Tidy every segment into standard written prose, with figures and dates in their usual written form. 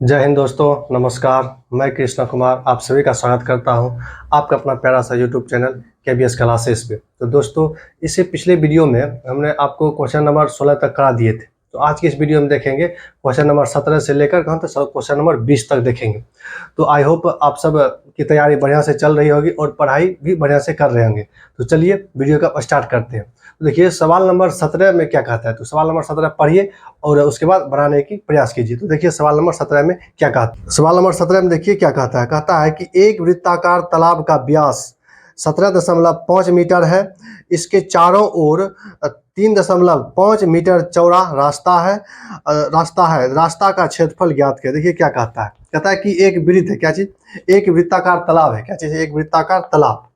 जय हिंद दोस्तों, नमस्कार। मैं कृष्णा कुमार आप सभी का स्वागत करता हूं आपका अपना प्यारा सा यूट्यूब चैनल केबीएस क्लासेस पे। तो दोस्तों, इससे पिछले वीडियो में हमने आपको क्वेश्चन नंबर 16 तक करा दिए थे। तो आज की इस वीडियो में देखेंगे क्वेश्चन नंबर 17 से लेकर कहाँ तक क्वेश्चन नंबर 20 तक देखेंगे। तो आई होप आप सब की तैयारी बढ़िया से चल रही होगी और पढ़ाई भी बढ़िया से कर रहे होंगे। तो चलिए वीडियो का स्टार्ट करते हैं। तो देखिए सवाल नंबर 17 में क्या कहता है। तो सवाल नंबर 17 पढ़िए और उसके बाद बनाने की प्रयास कीजिए। तो देखिए सवाल नंबर 17 में क्या कहता है। सवाल नंबर 17 में देखिए क्या कहता है कि एक वृत्ताकार तालाब का व्यास 17.5 मीटर है। इसके चारों ओर 3.5 मीटर चौड़ा रास्ता का क्षेत्रफल ज्ञात करें। देखिए क्या कहता है कि एक वृत्त है, क्या चीज, एक वृत्ताकार तालाब है। क्या चीज है? एक वृत्ताकार तालाब।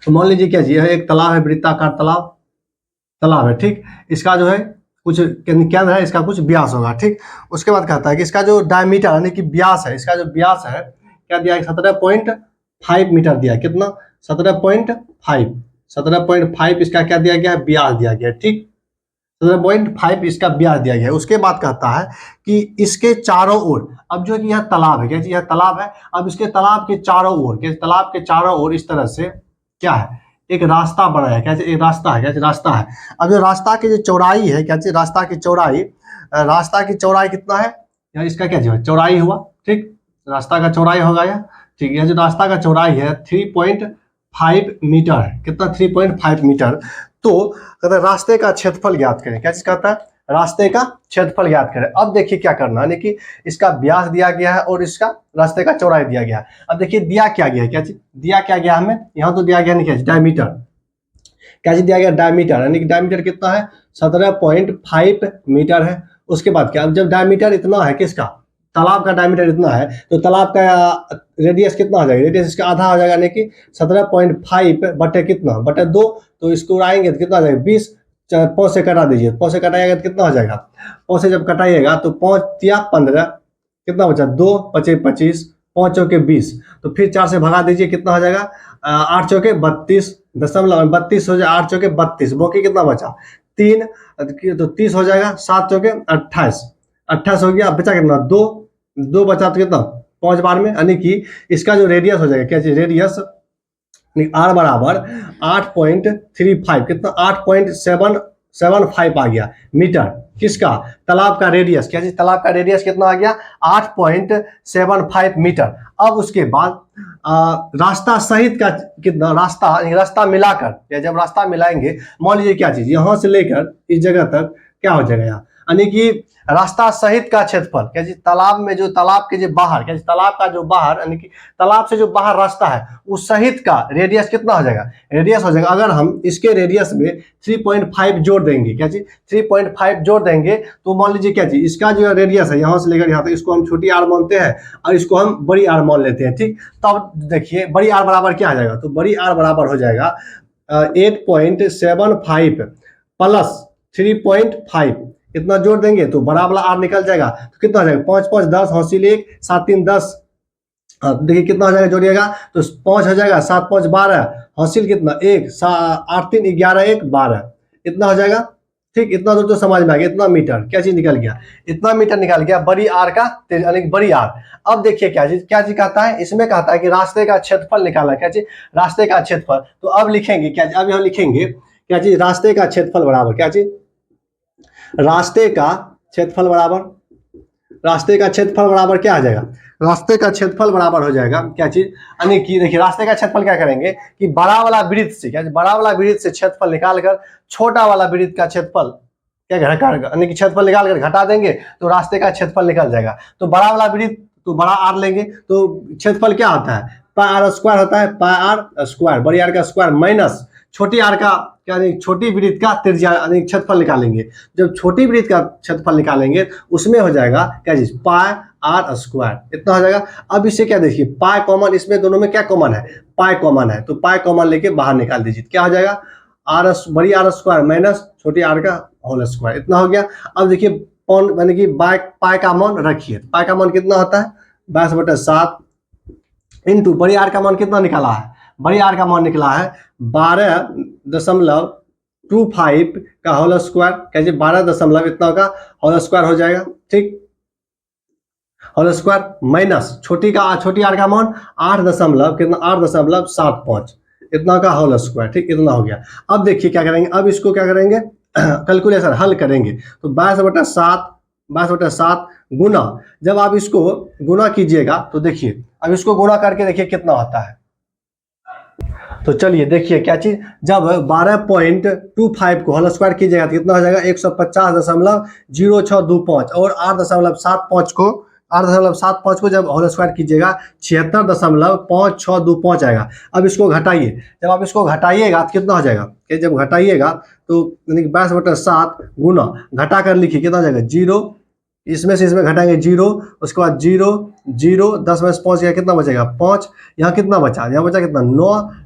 तो मान लीजिए क्या चीज है, एक तालाब है, वृत्ताकार तालाब है, ठीक। इसका जो है कुछ केंद्र है, इसका कुछ व्यास होगा, ठीक। उसके बाद कहता है कि इसका जो डायमीटर यानी कि व्यास है, इसका जो व्यास है क्या दिया है, 17.5 मीटर दिया है। कितना? 17.5 इसका क्या दिया गया है, व्यास दिया गया है, ठीक। 17.5 इसका व्यास दिया गया है। उसके बाद कहता है कि इसके चारों ओर, अब जो है कि यह तालाब है, क्या यह तालाब है। अब इसके तालाब के चारों ओर, क्या तालाब के चारों ओर इस तरह से क्या है, एक रास्ता बना है। क्या एक रास्ता है, क्या रास्ता है। अब जो रास्ता की जो चौड़ाई है, क्या चीज, रास्ता की चौड़ाई कितना है, या इसका क्या चीज चौड़ाई हुआ, ठीक। रास्ता का चौड़ाई होगा यह, ठीक। यह जो रास्ता का चौड़ाई है 3.5 मीटर है। कितना? 3.5 मीटर। तो कहता है रास्ते का क्षेत्रफल ज्ञात करें। क्या चीज कहता है? रास्ते का क्षेत्रफल ज्ञात करें। अब देखिए क्या करना है, यानी कि इसका व्यास दिया गया है और इसका रास्ते का चौड़ाई दिया गया है। अब देखिए दिया क्या गया है, क्या चीज दिया क्या गया हमें, यहाँ तो दिया गया नहीं, क्या डायमीटर। क्या चीज दिया गया? डायमीटर, यानी कि डायमीटर कितना है, 17.5 मीटर है। उसके बाद क्या, अब जब डायमीटर इतना है, किसका, तालाब का डायमीटर इतना है, तो तालाब का रेडियस कितना हो जाएगा, रेडियस इसका आधा हो जाएगा, यानी कि 17.5 बटे कितना, बटे 2। तो इसको उड़ाएंगे तो कितना हो जाएगा, 20। 5 से कटा दीजिए, 5 से कटाइएगा तो कितना हो जाएगा, 5 से जब कटाइएगा तो 5 या 15, कितना बचा, 2 बचे 25, 5 चौके 20। तो फिर 4 से भगा दीजिए, कितना हो जाएगा, 8 चौके 32.32 हो जाए, 8 चौके 32, बाकी कितना बचा, 3। तो 30 हो जाएगा, 7 चौके 28, 28 हो गया। बचा कितना, 2, 2 बचा तो कितना, 5 बार में, यानी कि इसका जो रेडियस हो जाएगा, क्या चीज, रेडियस आर बराबर 8.35, कितना, 8.775 आ गया मीटर। किसका? तालाब का रेडियस। क्या चीज, तालाब का रेडियस कितना आ गया, 8.75 मीटर। अब उसके बाद रास्ता सहित का कितना, रास्ता मिलाकर, या जब रास्ता मिलाएंगे, मान लीजिए क्या चीज, यहां से लेकर इस जगह तक क्या हो जाएगा यहाँ, यानी कि रास्ता सहित का क्षेत्रफल। क्या चीज, तालाब में जो, तालाब के जो बाहर, क्या चीज, तालाब का जो बाहर, यानी कि तालाब से जो बाहर रास्ता है उस सहित का रेडियस कितना हो जाएगा, रेडियस हो जाएगा, अगर हम इसके रेडियस में 3.5 जोड़ देंगे, क्या चीज, 3.5 जोड़ देंगे, तो मान लीजिए क्या चीज, इसका जो रेडियस है यहाँ से लेकर यहाँ तक, इसको हम छोटी आर मानते हैं और इसको हम बड़ी आर मान लेते हैं, ठीक। तब देखिए बड़ी आर बराबर क्या आ जाएगा, तो बड़ी आर बराबर हो जाएगा 8.75 प्लस 3.5, इतना जोड़ देंगे तो बड़ा वाला आर निकल जाएगा। तो कितना हो जाएगा, 5 5 10, हासिल 1, 7 3 10। देखिए कितना हो जाएगा, जोड़िएगा तो 5 हो जाएगा, 7 5 12, हासिल कितना, 1, 8 3 11 1 12, इतना हो जाएगा, ठीक। इतना दूर तो समझ में आ गया, इतना मीटर, क्या चीज निकल गया, इतना मीटर निकल गया, बड़ी आर का, यानी बड़ी आर। अब देखिए क्या चीज कहता है, इसमें कहता है कि रास्ते का क्षेत्रफल निकालना। क्या चीज, रास्ते का क्षेत्रफल। तो अब लिखेंगे क्या, अब यहाँ लिखेंगे क्या चीज, रास्ते का क्षेत्रफल बराबर, क्या चीज, रास्ते का क्षेत्रफल बराबर क्या आ जाएगा, रास्ते का क्षेत्रफल बराबर हो जाएगा, क्या चीज, यानी कि देखिए रास्ते का क्षेत्रफल क्या करेंगे कि बड़ा वाला वृत्त से, क्या बड़ा वाला वृत्त से क्षेत्रफल निकालकर छोटा वाला वृत्त का क्षेत्रफल क्या यानी कि क्षेत्रफल निकाल कर घटा देंगे तो रास्ते का क्षेत्रफल निकल जाएगा। तो बड़ा वाला वृत्त, तो बड़ा आर लेंगे तो क्षेत्रफल क्या होता है, पाई आर स्क्वायर होता है, पाई आर स्क्वायर, बड़ी आर का स्क्वायर माइनस छोटी आर का, यानी छोटी वृत्त का त्रिज्या, यानी क्षेत्रफल निकालेंगे। जब छोटी वृत्त का क्षेत्रफल निकालेंगे उसमें हो जाएगा क्या चीज, पाई आर स्क्वायर, इतना हो जाएगा। अब इससे क्या देखिए, पाई कॉमन, इसमें दोनों में क्या कॉमन है, पाई कॉमन है, तो पाई कॉमन लेके बाहर निकाल दीजिए, क्या हो जाएगा, आर, बड़ी आर स्क्वायर माइनस छोटी आर का होल स्क्वायर, इतना हो गया। अब देखिए पॉन, यानी कि पाई का मान रखिए, पाई का मान कितना होता है, 22/7 इंटू बड़ी आर का मान कितना निकाला है, बड़ी आर का मान निकला है 12.25 का होल स्क्वायर, कैसे 12 दशमलव इतना का होल स्क्वायर हो जाएगा, ठीक। होल स्क्वायर माइनस छोटी आर का मान 8 दशमलव कितना 8.75 इतना का होल स्क्वायर, ठीक, इतना हो गया। अब देखिए क्या करेंगे, अब इसको क्या करेंगे कैलकुलेशन हल करेंगे तो 22/7 गुना, जब आप इसको गुना कीजिएगा तो देखिए अब इसको गुना करके देखिए कितना होता है। तो चलिए देखिए क्या चीज, जब 12.25 को होल स्क्वायर कीजिएगा तो कितना हो जाएगा 150.0625 और 8.75 को जब होल स्क्वायर कीजिएगा 76.5625 आएगा। अब इसको घटाइए, जब आप इसको घटाइएगा तो कितना हो जाएगा कि जब घटाइएगा तो यानी कि 22/7 गुना घटा कर लिखिए कितना हो जाएगा 0, इसमें से इसमें घटाएंगे 0, उसके बाद 0 0 10 में से 5 गया कितना बचेगा 5, यहाँ कितना बचा, यहाँ बचा कितना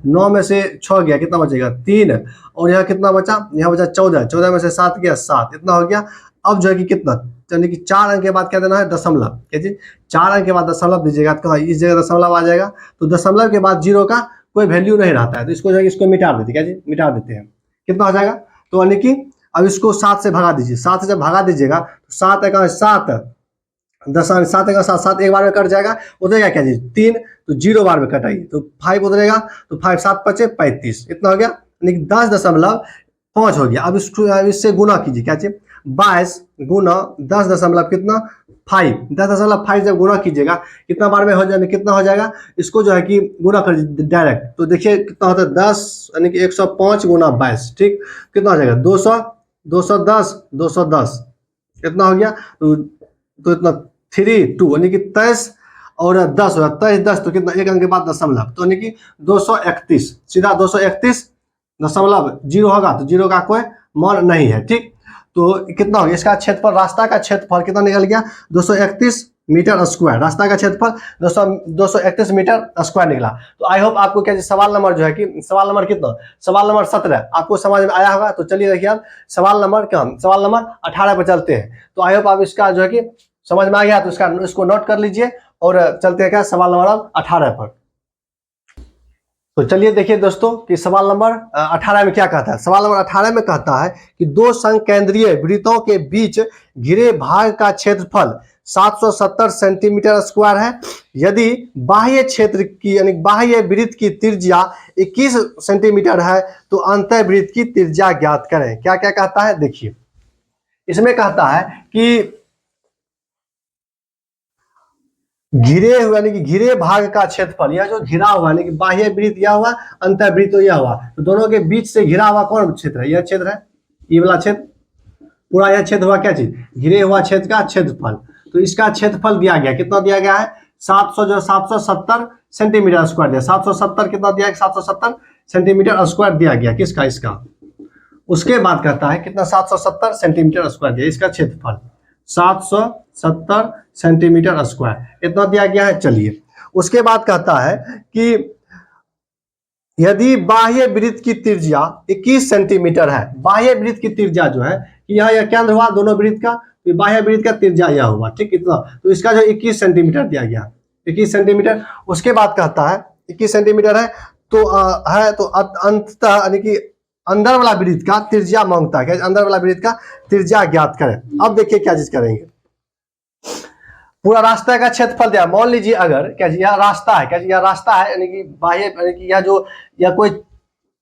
9 में से 6 गया कितना बचेगा 3 और यहाँ कितना बचा, यहाँ बचा 14 में से 7 गया 7, इतना हो गया। अब जो है कि कितना, यानी कि 4 अंक के बाद क्या देना है दशमलव, क्या चीज 4 अंक के बाद दशमलव दीजिएगा तो इस जगह दशमलव आ जाएगा। तो दशमलव के बाद 0 का कोई वैल्यू नहीं रहता है तो इसको जो है इसको मिटा देते, क्या जी मिटा देते हैं, कितना हो जाएगा। तो यानी कि अब इसको 7 से भगा दीजिए, 7 से जब भगा दीजिएगा तो 7 एक 7 दशमलव 7 एक 7 एक बार में कट जाएगा, उधरेगा क्या जी 3, तो 0 बार में कटाइए तो 5 उधरेगा, तो 5 7 5 35 इतना हो गया, यानी 10.5 हो गया। अब इसको इससे गुना कीजिए, क्या चाहिए 22 गुना 10 कितना 5, 10.5 जब गुना कीजिएगा कितना बार में हो जाएगा, कितना हो जाएगा, इसको जो है कि गुना कर डायरेक्ट तो देखिए कितना होता है 10 यानी कि 105 गुना 22, ठीक, कितना हो जाएगा 210 कितना हो गया, तो इतना 3 2 यानी कि 23 और 10 होगा 23 10 तो कितना एक अंक के बाद दशमलव, तो यानी कि 231 सीधा 231.0 होगा तो 0 का कोई मान नहीं है, ठीक। तो कितना हो गया इसका क्षेत्रफल, रास्ता का क्षेत्रफल कितना निकल गया 231 मीटर स्क्वायर, रास्ता का क्षेत्रफल 231 मीटर स्क्वायर निकला। तो आई होप आपको क्या सवाल नंबर जो है कि सवाल नंबर कितना, सवाल नंबर 17 आपको समझ में आया होगा। तो चलिए देखिए अब सवाल नंबर 18 पर चलते हैं। तो आई होप आप इसका जो है कि समझ में आ गया, तो इसको नोट कर लीजिए और चलते हैं क्या सवाल नंबर 18 पर। तो चलिए देखिए दोस्तों कि सवाल नंबर 18 में क्या कहता है। सवाल नंबर 18 में कहता है कि दो संकेंद्रीय वृत्तों के बीच घिरे भाग का क्षेत्रफल 770 सेंटीमीटर स्क्वायर है। यदि बाह्य क्षेत्र की यानी बाह्य वृत्त की त्रिज्या 21 सेंटीमीटर है तो अंतःवृत्त की त्रिज्या ज्ञात करें। क्या क्या कहता है देखिए, इसमें कहता है कि घिरे हुआ यानी कि घिरे भाग का क्षेत्रफल, यह जो घिरा हुआ यानी कि बाह्य वृत्त यह हुआ, अंतःवृत्त यह हुआ, तो दोनों के बीच से घिरा हुआ कौन क्षेत्र है, यह क्षेत्र है, ये वाला क्षेत्र, पूरा यह क्षेत्र हुआ क्या चीज घिरे हुआ क्षेत्र का क्षेत्रफल। तो इसका क्षेत्रफल दिया गया, कितना दिया गया है 770 सेंटीमीटर स्क्वायर दिया, 770 कितना दिया है 770 सेंटीमीटर स्क्वायर दिया गया किसका, इसका। उसके बाद कहता है कितना 770 सेंटीमीटर स्क्वायर दिया इसका क्षेत्रफल 770 सेंटीमीटर स्क्वायर इतना दिया गया है। चलिए उसके बाद कहता है कि यदि बाह्य वृत्त की त्रिज्या 21 सेंटीमीटर है, बाह्य वृत्त की त्रिज्या जो है यह केंद्र हुआ दोनों वृत्त का, तो बाह्य वृत्त का त्रिज्या यह हुआ, ठीक, इतना, तो इसका जो 21 सेंटीमीटर दिया गया 21 सेंटीमीटर। उसके बाद कहता है 21 सेंटीमीटर है तो अंततः यानी कि अंदर वाला वृत्त का त्रिज्या मांगता है, अंदर वाला वृत्त का त्रिज्या ज्ञात करें। अब देखिए क्या चीज करेंगे, पूरा रास्ता का क्षेत्रफल दिया, मान लीजिए अगर क्या यह रास्ता है, क्या यह रास्ता है यानी कि बाह्य यानी कि यह जो यह कोई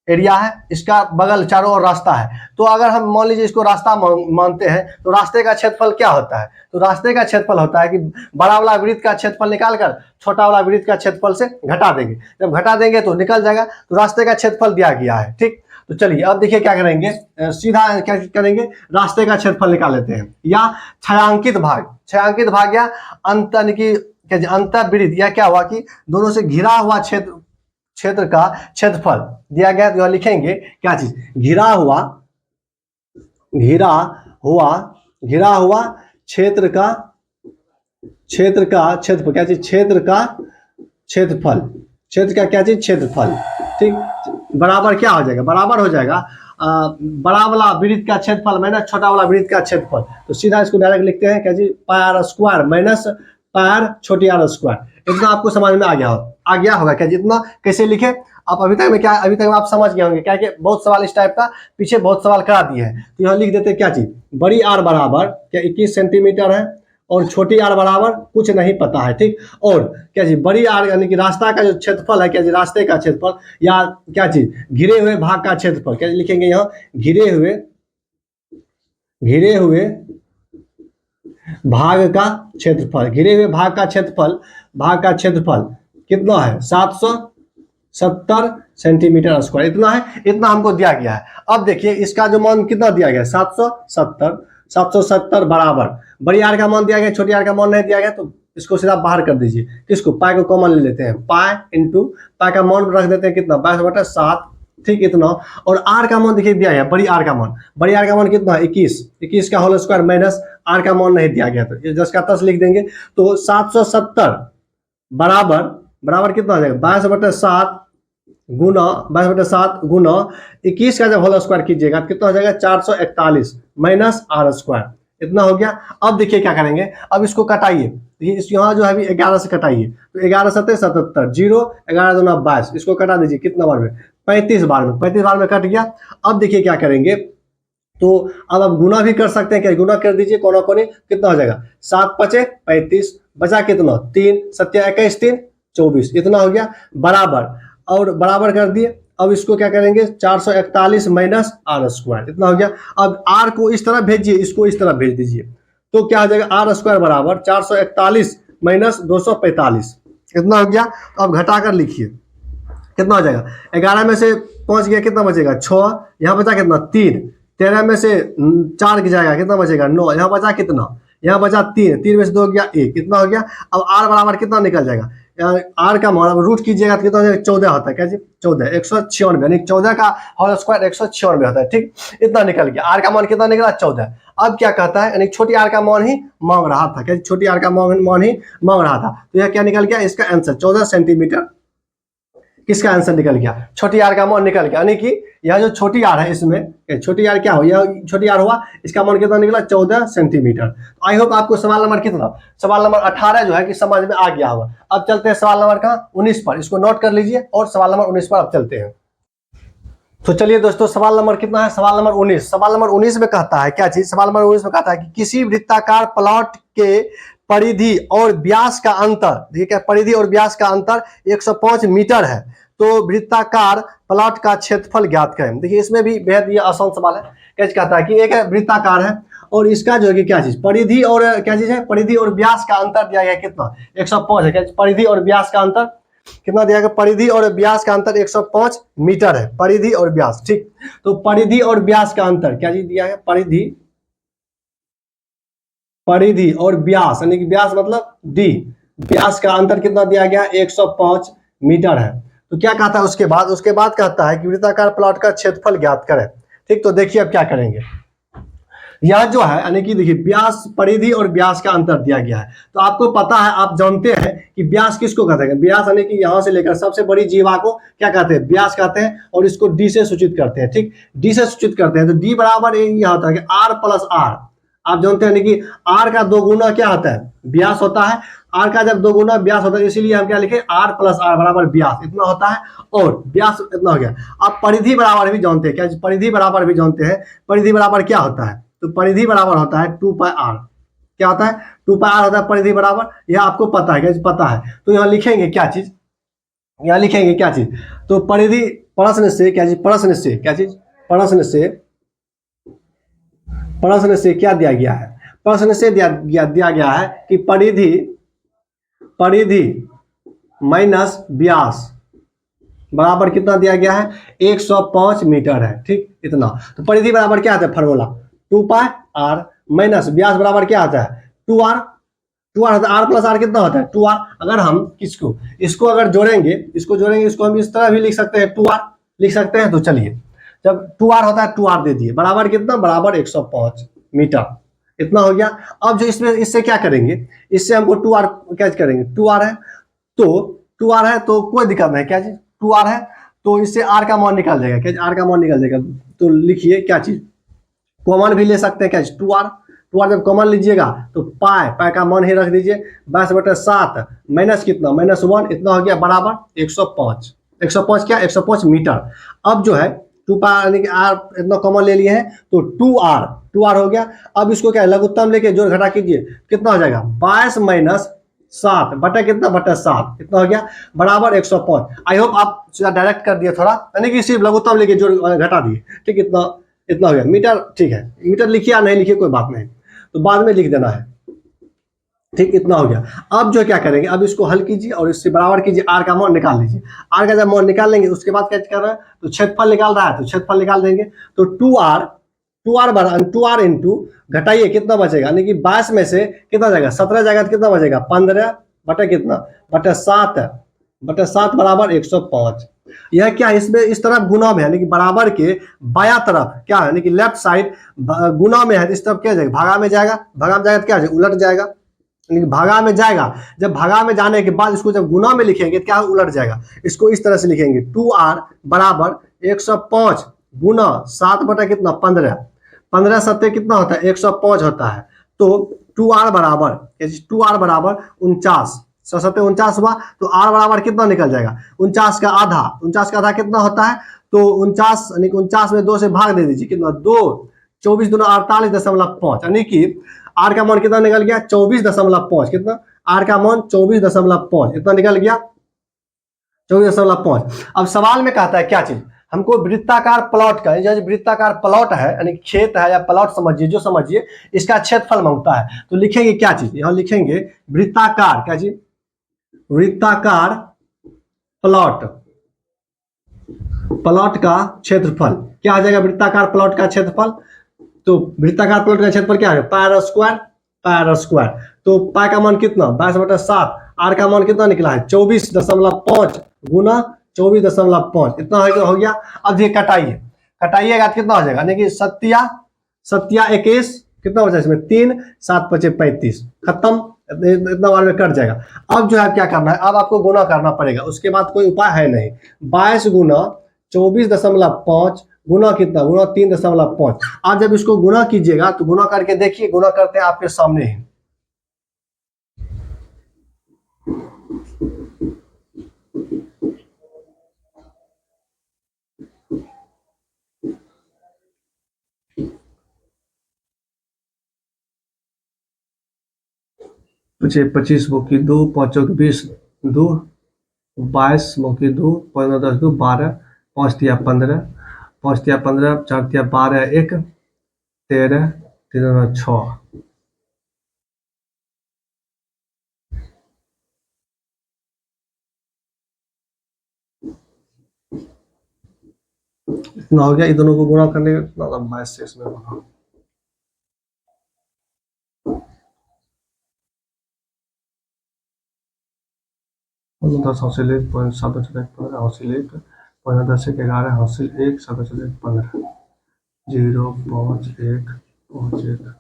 एरिया है इसका बगल चारों ओर रास्ता है, तो अगर हम मान लीजिए इसको रास्ता मानते हैं तो रास्ते का क्षेत्रफल क्या होता है, तो रास्ते का क्षेत्रफल होता है कि बड़ा वाला वृत्त का क्षेत्रफल निकाल कर छोटा वाला वृत्त का क्षेत्रफल से घटा देंगे, जब घटा देंगे तो निकल जाएगा, तो रास्ते का क्षेत्रफल दिया गया है, ठीक। तो चलिए अब देखिए क्या करेंगे, सीधा क्या करेंगे रास्ते का क्षेत्रफल निकाल लेते हैं, या छायांकित भाग या अंत यानी कि अंतःवृत्त, या क्या हुआ कि दोनों से घिरा हुआ क्षेत्र का क्षेत्रफल दिया गया, तो लिखेंगे क्या चीज घिरा हुआ क्षेत्र का क्षेत्रफल, क्या चीज क्षेत्र का क्या चीज क्षेत्रफल, ठीक, बराबर क्या हो जाएगा, बराबर हो जाएगा बड़ा वाला वृत्त का क्षेत्रफल माइनस छोटा वाला वृत्त का क्षेत्रफल। तो सीधा इसको डायरेक्ट लिखते हैं क्या जी pi r square minus pi r छोटी आर स्क्वायर। इतना आपको समझ में आ गया होगा क्या जी, इतना कैसे लिखे आप अभी तक आप समझ गए होंगे, क्या कि बहुत सवाल इस टाइप का पीछे बहुत सवाल करा दिए हैं। तो यहाँ लिख देते क्या चीज बड़ी आर बराबर क्या 21 सेंटीमीटर है और छोटी आर बराबर कुछ नहीं पता है, ठीक। और क्या चीज बड़ी आर यानी कि रास्ता का जो क्षेत्रफल है, क्या चीज रास्ते का क्षेत्रफल या क्या चीज घिरे हुए भाग का क्षेत्रफल, क्या लिखेंगे यहाँ घिरे हुए भाग का क्षेत्रफल, घिरे हुए भाग का क्षेत्रफल कितना है 770 सेंटीमीटर स्क्वायर, इतना है, इतना हमको दिया गया है। अब देखिए इसका जो मान कितना दिया गया है 770 बराबर बड़ी आर का मान दिया गया, छोटी आर का मान नहीं दिया गया, तो इसको सीधा बाहर कर दीजिए। किसको पाई को कॉमन ले लेते हैं, पाई इंटू पाई का मान रख देते हैं कितना 22/7, ठीक इतना। और आर का मान देखिए दिया है बड़ी आर का मान कितना 21 का होल स्क्वायर माइनस आर का मान नहीं दिया गया, तो 10 का 10 लिख देंगे। तो 770 बराबर कितना हो जाएगा 22/7 गुना 21 का जब होल स्क्वायर कीजिएगा तो कितना हो जाएगा 441 माइनस आर स्क्वायर, इतना हो गया। अब देखिए क्या करेंगे, अब इसको कटाइए, यहाँ जो है अभी 11 से कटाइए, तो 11 7 77 0 11 दूना 22, इसको कटा दीजिए कितना बार में 35 बार में कट गया। अब देखिए क्या करेंगे, तो अब आप गुना भी कर सकते हैं, क्या गुना कर दीजिए कोना कोने, कितना हो जाएगा 7 5 35 बचा कितना 3 7 21 3 24, इतना हो गया बराबर, और बराबर कर दिए। अब इसको क्या करेंगे 441 माइनस आर स्क्वायर, इतना हो गया। अब आर को इस तरह भेजिए, इसको इस तरह भेज दीजिए, तो क्या हो जाएगा आर स्क्वायर बराबर 441 माइनस 245, इतना हो गया। अब घटा कर लिखिए कितना हो जाएगा, 11 में से 5 गया कितना बचेगा 6, यहाँ बचा कितना 3, 13 में से 4 की जाएगा कितना बचेगा 9, यहाँ बचा कितना, यहाँ बचा 3 में से 2 गया 1, कितना हो गया। अब आर बराबर कितना निकल जाएगा, आर का मान रूट कीजिएगा तो कितना हो जाएगा 14 होता है, क्या जी 14 196, यानी 14 का होल स्क्वायर 196 होता है, ठीक, इतना निकल गया। आर का मान कितना निकला 14। अब क्या कहता है, यानी छोटी आर का मान ही मांग रहा था, क्या छोटी आर का मान ही मांग रहा था, तो यह क्या निकल गया, इसका आंसर 14 सेंटीमीटर, किसका आंसर निकल गया छोटी आर का मान निकल गया। यानी कि यह जो छोटी आर है, इसमें छोटी आर क्या हो, यह छोटी आर हुआ, इसका मान कितना निकला 14 सेंटीमीटर। आई होप आपको सवाल नंबर कितना, सवाल नंबर 18 जो है कि समझ में आ गया होगा। अब चलते हैं सवाल नंबर कहाँ 19 पर, इसको नोट कर लीजिए, और सवाल नंबर 19 पर अब चलते हैं। तो चलिए दोस्तों, सवाल नंबर कितना है, सवाल नंबर 19। सवाल नंबर 19 में कहता है क्या चीज, सवाल नंबर 19 में कहता है कि किसी वृत्ताकार प्लॉट के परिधि और व्यास का अंतर, देखिए क्या परिधि और व्यास का अंतर 105 मीटर है, तो वृत्ताकार प्लॉट का क्षेत्रफल ज्ञात करें। देखिए इसमें भी बेहद ये आसान सवाल है। कैसे कहता है कि एक वृत्ताकार है और इसका जो है कि क्या चीज परिधि और क्या चीज है, परिधि और व्यास का अंतर दिया गया कितना 105 है, क्या परिधि और व्यास का अंतर कितना दिया गया, परिधि और व्यास का अंतर 105 मीटर है, परिधि और व्यास, ठीक। तो परिधि और व्यास का अंतर क्या चीज दिया है, परिधि और व्यास, यानी कि व्यास मतलब डी, व्यास का अंतर कितना दिया गया 105 मीटर है। तो क्या कहता है उसके बाद कहता है कि वृत्ताकार प्लॉट का क्षेत्रफल ज्ञात करें, ठीक। तो देखिए अब क्या करेंगे, यह जो है यानी कि देखिए व्यास, परिधि और व्यास का अंतर दिया गया है, तो आपको पता है, आप जानते हैं कि व्यास किसको कहते हैं, व्यास यानी कि यहां से लेकर सबसे बड़ी जीवा को क्या कहते हैं, व्यास कहते हैं, और इसको डी से सूचित करते हैं, ठीक, डी से सूचित करते हैं। तो डी बराबर यह होता है कि आर प्लस आर, आप जानते हैं कि आर का 2 गुना क्या होता है व्यास होता है, आर का जब 2 गुना व्यास होता है, इसीलिए हम क्या लिखे आर प्लस आर बराबर व्यास, इतना होता है, और व्यास इतना हो गया। आप परिधि बराबर भी जानते हैं, क्या परिधि बराबर भी जानते हैं, परिधि बराबर क्या होता है, तो परिधि बराबर होता है 2 पाई आर, क्या होता है 2 पाई आर होता है परिधि बराबर, यह आपको पता है, क्या पता है। तो यहाँ लिखेंगे क्या चीज, यहाँ लिखेंगे क्या चीज, तो परिधि प्रश्न से क्या चीज, प्रश्न से क्या चीज, प्रश्न से क्या दिया गया है, प्रश्न से दिया गया है कि परिधि माइनस व्यास बराबर कितना दिया गया है 105 मीटर है, ठीक, इतना। तो परिधि बराबर क्या आता है फॉर्मूला 2 पाई आर माइनस व्यास बराबर क्या आता है 2r, होता है आर प्लस आर कितना होता है 2r। अगर हम इसको अगर जोड़ेंगे, इसको हम इस तरह भी लिख सकते हैं 2r लिख सकते हैं। तो चलिए जब 2r होता है 2r दे दिए, बराबर कितना, बराबर 105 मीटर, इतना हो गया। अब जो इसमें इससे क्या करेंगे, इससे हमको 2r क्या करेंगे, 2r है तो कोई दिक्कत नहीं, क्या चीज 2r है तो इससे r का मान निकाल जाएगा, क्या r का मान निकाल जाएगा। तो लिखिए क्या चीज, कॉमन भी ले सकते हैं, क्या 2r जब कॉमन लीजिएगा तो पाई का मान ही रख दीजिए 22/7 माइनस कितना -1, इतना हो गया बराबर 105 क्या 105 मीटर। अब जो है टू पावर यानी कि आर इतना कॉमन ले लिए हैं तो 2r हो गया। अब इसको क्या लघुत्तम लेके जोड़ घटा कीजिए, कितना हो जाएगा 22 माइनस 7 बटा कितना बटा 7 कितना हो गया बराबर 105। आई होप आप डायरेक्ट कर दिए थोड़ा, यानी कि सिर्फ लघुत्तम लेके जोड़ घटा दिए, ठीक, इतना इतना हो गया मीटर। ठीक है, मीटर लिखिए या नहीं लिखिए कोई बात नहीं, तो बाद में लिख देना है, ठीक, इतना हो गया। अब जो क्या करेंगे, अब इसको हल कीजिए और इससे बराबर कीजिए, आर का मान निकाल लीजिए। आर का जब मान निकाल लेंगे उसके बाद क्या कर रहा है, तो क्षेत्रफल निकाल रहा है तो क्षेत्रफल निकाल देंगे। तो 2r इंटू घटाइए कितना बचेगा, यानी कि 22 में से कितना जाएगा 17 जाएगा तो कितना बचेगा 15 बटा कितना बटा 7 बराबर 105। यह क्या है, इसमें इस तरफ गुना में है, यानी कि बराबर के बाया तरफ क्या है, यानी कि लेफ्ट साइड गुना में है, इस तरफ क्या जाएगा भागा में जाएगा, भागा में जाएगा तो क्या जाएगा उलट जाएगा, यानी भागा में जाएगा। जब भागा में जाने के बाद इसको जब गुना में लिखेंगे तो क्या उलट जाएगा, इसको इस तरह से लिखेंगे 2r बराबर 105 गुना 7 बटा कितना 15 सत्ते कितना होता है 105 होता है। तो 2r बराबर 49 सत्ते 49 हुआ, तो r बराबर कितना निकल जाएगा 49 का आधा कितना होता है, तो 49 यानी कि 49 में 2 से भाग दे दीजिए कितना 2, 24 दूना 48.5, यानी कि आर का मान कितना निकल गया 24.5, कितना आर का मान 24.5 इतना निकल गया 24.5। अब सवाल में कहता है क्या चीज, हमको वृत्ताकार प्लॉट का, जो वृत्ताकार प्लॉट है यानी खेत है या प्लॉट समझिए जो समझिए, इसका क्षेत्रफल मांगता है। तो लिखेंगे क्या चीज, यहां लिखेंगे वृत्ताकार, क्या चीज वृत्ताकार प्लॉट का क्षेत्रफल क्या आ जाएगा, वृत्ताकार प्लॉट का क्षेत्रफल। तो वृत्ताकार प्लॉट का क्षेत्रफल क्या है पायर स्क्वायर। तो पाई का मान कितना 22/7, आर का मान कितना निकला है 24.5 गुना 24.5 इतना हो गया। अब ये कटाइएगा कितना हो जाएगा, यानी कि सत्या 21 कितना हो जाएगा इसमें 3 7 5 35 खत्म, इतना बार में कट जाएगा। अब जो है क्या करना है, अब आपको गुना करना पड़ेगा, उसके बाद कोई उपाय है नहीं। 22 गुना 24.5 गुना कितना गुना 3.5। आप जब इसको गुना कीजिएगा तो गुना करके देखिए, गुना करते हैं आपके सामने ही। पचे 25 मुखी 2 5 20 2 22 मुखी 2 15 10 2 12 5 तिया 15 5 तिया 15 4 तिया 12 1 13 3 6। इतना हो गया, इन दोनों को गुणा करने का 22 से इसमें बना 10 हासिल 1 7 15 हासिल 1 15 10 11 हासिल 1 7 15 0 5 1 5 1।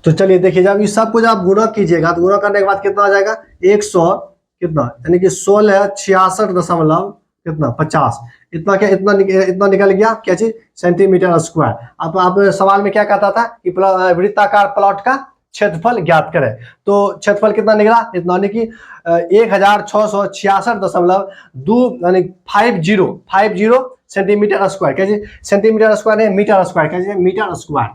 तो चलिए देखिए, जब इस सब कुछ आप गुणा कीजिएगा तो गुणा करने के बाद कितना आ जाएगा 100 कितना, यानी कि 16 66 दशमलव कितना 50 इतना क्या इतना निकल गया क्या चीज सेंटीमीटर स्क्वायर। अब आप सवाल में क्या कहता था कि वृत्ताकार प्लॉट का क्षेत्रफल ज्ञात करें, तो क्षेत्रफल कितना निकला इतना, यानी कि 1666.2 यानी 50 सेंटीमीटर स्क्वायर, कैसे सेंटीमीटर स्क्वायर है मीटर स्क्वायर, कैसे मीटर स्क्वायर।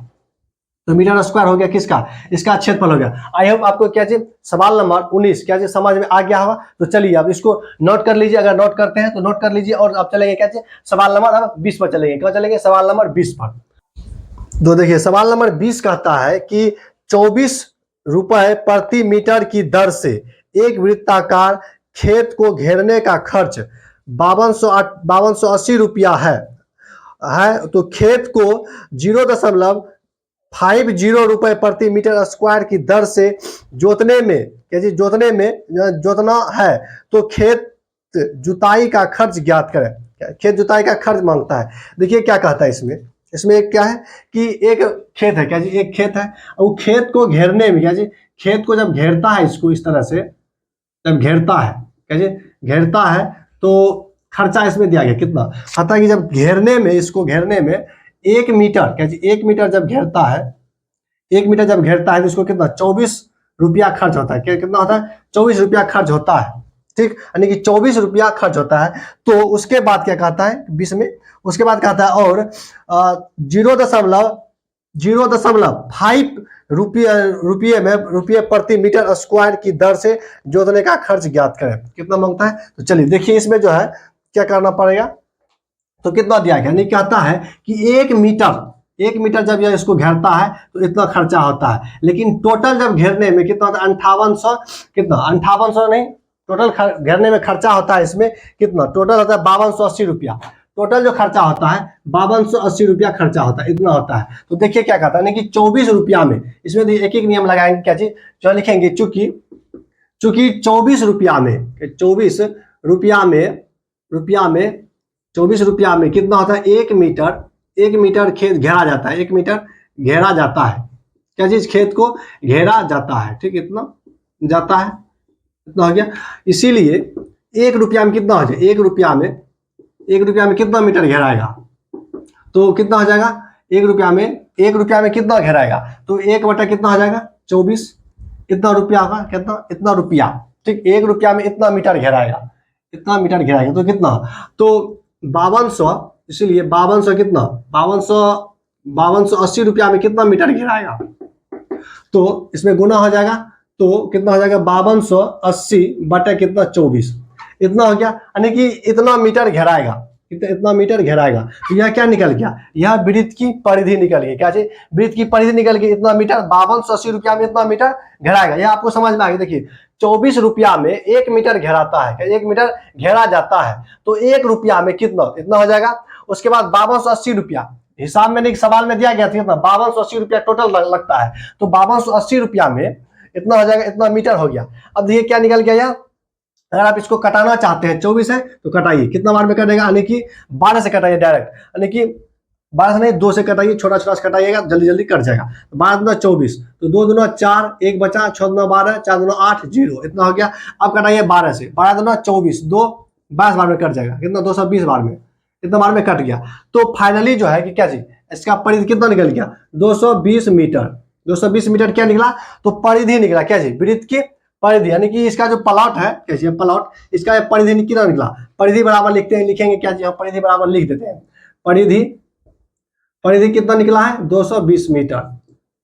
तो मीटर स्क्वायर हो गया किसका, इसका क्षेत्रफल हो गया। आई होप आपको क्या चीज सवाल नंबर 19 क्या चीज समझ में आ गया होगा। तो चलिए अब इसको नोट कर लीजिए, अगर नोट करते हैं तो नोट कर लीजिए, और अब चलेंगे क्या चीज सवाल नंबर 20 पर चलेंगे। क्या चलेंगे सवाल नंबर 20 पर। तो देखिए सवाल नंबर 20 कहता है कि 24 रुपए प्रति मीटर की दर से एक वृत्ताकार खेत को घेरने का खर्च 5280 रुपया है। तो खेत को 0.50 रुपए प्रति मीटर स्क्वायर की दर से जोतने में जोतना है, तो खेत जुताई का खर्च ज्ञात करें। खेत जुताई का खर्च मांगता है। देखिए क्या कहता है इसमें क्या है कि एक खेत है, क्या जी एक खेत है, और वो खेत को घेरने में क्या जी खेत को जब घेरता है, इसको इस तरह से जब घेरता है, क्या जी घेरता है, तो खर्चा इसमें दिया गया कितना, कहता है कि जब इसको घेरने में 1 मीटर, क्या जी 1 मीटर जब घेरता है 1 मीटर जब घेरता है तो इसको कितना 24 रुपया खर्च होता है। कितना होता है 24 रुपया खर्च होता है, ठीक, यानी कि 24 रुपया खर्च होता है। तो उसके बाद क्या कहता है 20 में, उसके बाद कहता है और 0.05 रुपये प्रति मीटर स्क्वायर की दर से जोतने का खर्च ज्ञात करें। कितना मांगता है, तो चलिए देखिए इसमें जो है क्या करना पड़ेगा, तो कितना दिया गया, नहीं कहता है कि 1 मीटर जब यह इसको घेरता है तो इतना खर्चा होता है, लेकिन टोटल जब घेरने में कितना होता है 5800, कितना 5800 नहीं, टोटल घेरने में खर्चा होता है इसमें कितना, टोटल होता है 5280 रुपया। टोटल जो खर्चा होता है 5280 रुपया खर्चा होता है, इतना होता है। तो देखिए क्या कहता है ना कि 24 रुपया में, इसमें एक एक नियम लगाएंगे, क्या चीज जो लिखेंगे, चूंकि 24 रुपया में 24 रुपया में कितना होता है 1 मीटर खेत घेरा जाता है, 1 मीटर घेरा जाता है, क्या चीज खेत को घेरा जाता है, ठीक, इतना जाता है, इतना हो गया। इसीलिए 1 रुपया में कितना हो जाए, 1 रुपया में कितना मीटर घेराएगा, तो कितना हो जाएगा 1 रुपया में कितना घेराएगा, तो 1 बटा कितना हो जाएगा 24, इतना रुपया होगा, कितना इतना रुपया, ठीक, 1 रुपया में इतना मीटर घेराएगा, इतना मीटर घेराएगा, तो कितना, तो 5200, इसीलिए 5200 कितना 5280 रुपया में कितना मीटर घेराएगा, तो इसमें गुना हो जाएगा, तो कितना हो जाएगा 5280 बटा कितना 24, इतना हो गया, यानी कि इतना मीटर घेराएगा, इतना मीटर घेराएगा। तो यह क्या निकल गया, यह वृत्त की परिधि निकल गई, क्या चीज, वृत्त की परिधि निकल गई, इतना मीटर 5280 रुपया में इतना मीटर घेराएगा। यह आपको समझ में आ गया। देखिए 24 रुपया में 1 मीटर घेराता है, 1 मीटर घेरा जाता है, तो 1 रुपया में कितना, इतना हो जाएगा। उसके बाद 5280 रुपया हिसाब में नहीं, सवाल में दिया गया था कितना 5280 रुपया टोटल लगता है, तो 5280 रुपया में इतना हो जाएगा, इतना मीटर हो गया। अब देखिए क्या निकल गया, यार अगर आप इसको कटाना चाहते हैं 24 है तो कटाइए, कितना बार में कटेगा, यानी कि 12 से कटाइए डायरेक्ट, यानी कि 12 से नहीं 2 से कटाइए, छोटा छोटा से कटाइएगा, जल्दी जल्दी कट जाएगा। 12 दूना 24, तो 2 दूना 4, 1 बचा, 6 दूना 12, 4 दूना 8, 0, इतना हो गया। अब कटाइए 12 से, 12 दूना 24, 2 22 बार में कट जाएगा, कितना 220 बार में, इतना बार में कट गया। तो फाइनली जो है कि क्या चीज, इसका परिधि कितना निकल गया 220 मीटर, 220 मीटर क्या निकला, तो परिधि निकला, क्या चीज, वृत्त की परिधि, यानी कि इसका जो प्लॉट है, कैसे प्लॉट, इसका परिधि कितना निकला, परिधि बराबर लिखते हैं, लिखेंगे क्या चीज, परिधि बराबर लिख देते हैं, परिधि कितना निकला है 220 मीटर,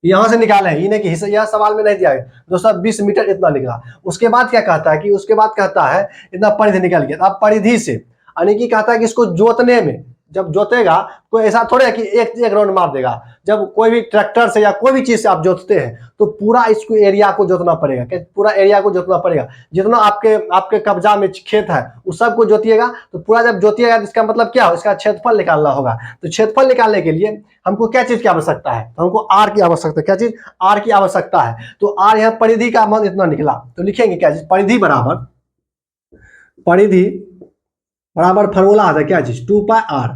यहां से निकाले हैं, इन्हें कि यह सवाल में नहीं दिया गया, 220 मीटर इतना निकला। उसके बाद क्या कहता है कि उसके बाद कहता है इतना परिधि निकल गया। अब परिधि से यानी कि कहता है कि इसको जोतने में, जब जोतेगा कोई ऐसा थोड़े है कि एक राउंड मार देगा, जब कोई भी ट्रैक्टर से या कोई भी चीज से आप जोतते हैं तो पूरा इसको एरिया को जोतना पड़ेगा, पूरा एरिया को जोतना पड़ेगा, जितना आपके कब्जा में खेत है उस सब को जोतिएगा। तो पूरा जब जोतिएगा तो इसका मतलब क्या हो, इसका क्षेत्रफल निकालना होगा। तो क्षेत्रफल निकालने के लिए हमको क्या चीज की आवश्यकता है, तो हमको आर की आवश्यकता है, क्या चीज, आर की आवश्यकता है। तो आर यहाँ परिधि का मान इतना निकला, तो लिखेंगे क्या चीज, परिधि बराबर फॉर्मूला आता है क्या चीज 2 पाई आर,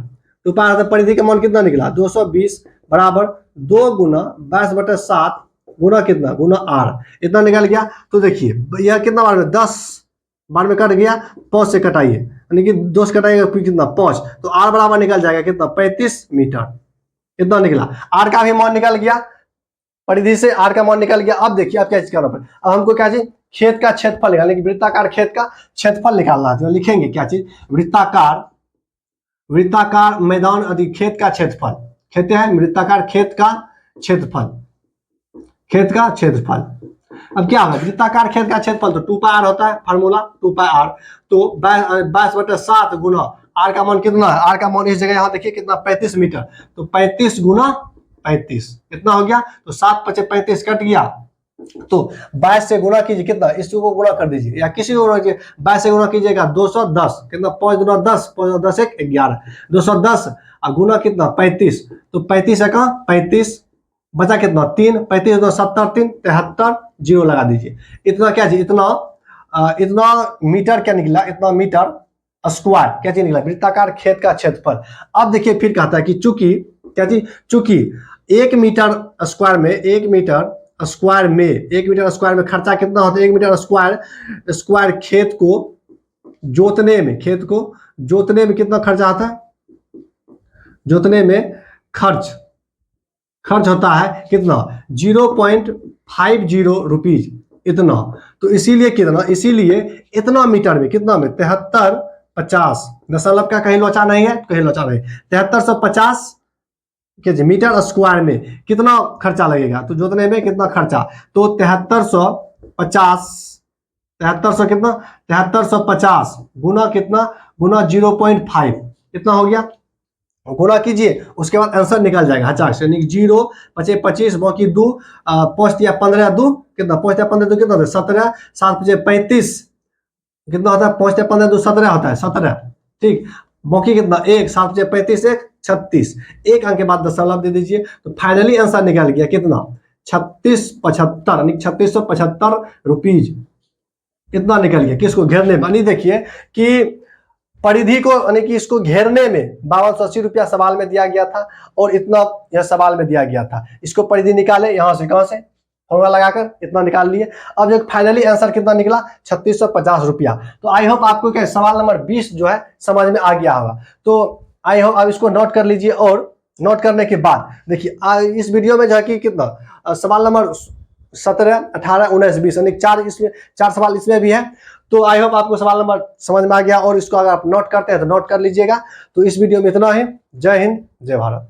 2 पाई आर, परिधि का मान कितना निकला 220 बराबर 2 गुना 22/7 गुना कितना, गुना आर, इतना निकल गया। तो देखिए यह कितना बार में 10 बार में कट गया, 5 से कटाइए, यानी कि 2 से कटाइएगा फिर कितना 5, तो आर बराबर निकल जाएगा कितना 35 मीटर, इतना निकला। आर का भी मान निकल गया, परिधि से आर का मान निकल गया। अब देखिए अब क्या चीज करना पड़ेगा, अब हमको क्या चीज, खेत का क्षेत्रफल निकालने की, वृत्ताकार खेत का क्षेत्रफल निकालना है। तो लिखेंगे क्या चीज, वृत्ताकार मैदान अधिक खेत का क्षेत्रफल, खेत है वृत्ताकार खेत का क्षेत्रफल, अब क्या होगा वृत्ताकार खेत का क्षेत्रफल, तो 2 पाई आर होता है फार्मूला, 2 पाई आर, तो 22/7 गुना आर का मान कितना है, आर का मान इस जगह यहाँ देखिए कितना 35 मीटर, तो 35 गुना 35 इतना हो गया। तो 7 × 35 कट गया, तो 22 से गुना कीजिए, कितना इसको गुना कर दीजिए या किसी को गुना कीजिए, 22 से गुना कीजिएगा 210, कितना 5 दूना 10, 5 10 1 11, 210 और गुना कितना 35, तो 35 का 35 बचा कितना 3, 35 दूना 70, 3 73, 0 लगा दीजिए। इतना क्या चीज, इतना मीटर क्या निकला, इतना मीटर स्क्वायर क्या चीज निकला, वृत्ताकार खेत का क्षेत्रफल। अब देखिए फिर कहता है कि चूंकि क्या चीज, चूंकि 1 मीटर स्क्वायर में 1 मीटर स्क्वायर में खर्चा कितना होता है, 1 मीटर स्क्वायर खेत को जोतने में कितना खर्चा आता है, जोतने में खर्च खर्च होता है कितना 0.50 रुपीज इतना। तो इसीलिए कितना, इसीलिए इतना मीटर में कितना में 7350, दशमलव का कहीं लोचा नहीं है, कहीं लोचा नहीं, 7350 के मीटर स्क्वायर में कितना खर्चा लगेगा, तो जोतने में कितना खर्चा, तो 7350, 7300 कितना 7350 गुना कितना, गुना 0.5 कितना हो गया, गुना कीजिए, उसके बाद आंसर निकल जाएगा। अच्छा यानी 0 पचे 25 बाकी 2 5 या 15 2 कितना, 5 या 15 2 कितना होता है 17, 7 पचे 35 कितना होता है, 5 या 15 2 17 होता है 17, ठीक। बाकी कितना 1 7 पचे 35 1 36, एक अंक के बाद दशमलव दे दीजिए, तो फाइनली आंसर निकल गया कितना 3675 यानी 3675 रुपीज इतना निकल गया। किसको घेरने में, यानी देखिए कि परिधि को यानी कि इसको घेरने में 5280 रुपया सवाल में दिया गया था और इतना यह सवाल में दिया गया था। इसको परिधि निकाले यहां से, कहां से, फॉर्मूला लगाकर इतना निकाल लिए। अब जो फाइनली आंसर कितना निकला 3650 रुपया। तो आई होप आपको क्या सवाल नंबर 20 जो है समझ में आ गया होगा। तो आई होप आप इसको नोट कर लीजिए, और नोट करने के बाद देखिए इस वीडियो में जो है कि कितना सवाल नंबर 17 18 19 20 यानी 4 सवाल इसमें भी है। तो आई होप आपको सवाल नंबर समझ में आ गया, और इसको अगर आप नोट करते हैं तो नोट कर लीजिएगा। तो इस वीडियो में इतना ही। जय हिंद, जय भारत।